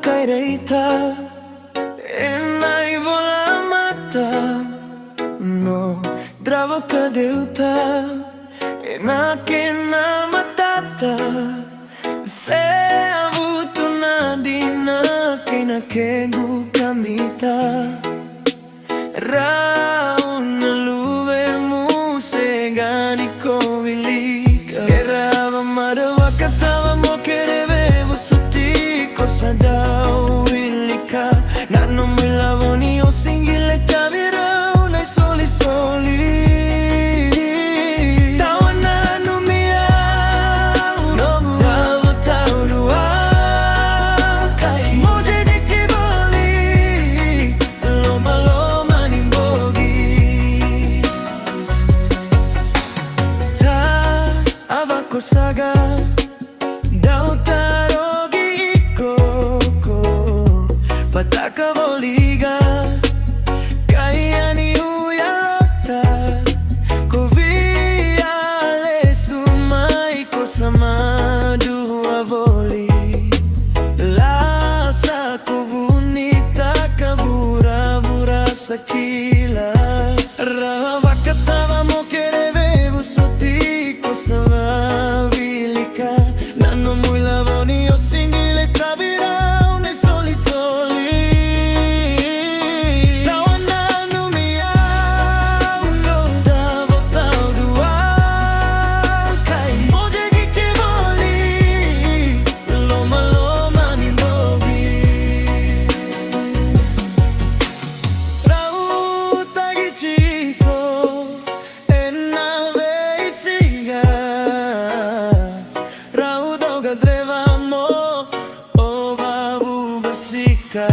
kairita Enai vola mata No drava kadeuta Enakena matata Se avuto nadina Kena kengu kamita Rauna luve musegani kovilika Erava marawa katava mokereve sotiko sadao ilika Nano muy lavoni o singile tavirao Nai soli soli Tawananu miau No tava taurua Kai moje de kiboli Loma loma nimbogi Ta avako saga Pataka boliga Kaya ni uyalota Kovia le sumai Kosama dua voli Lasa kovunita Kavura vura sakila Rava katava mokereve Vusoti kosava vilika Nano muy lavoni o singile tabira Drevamo, o babu basika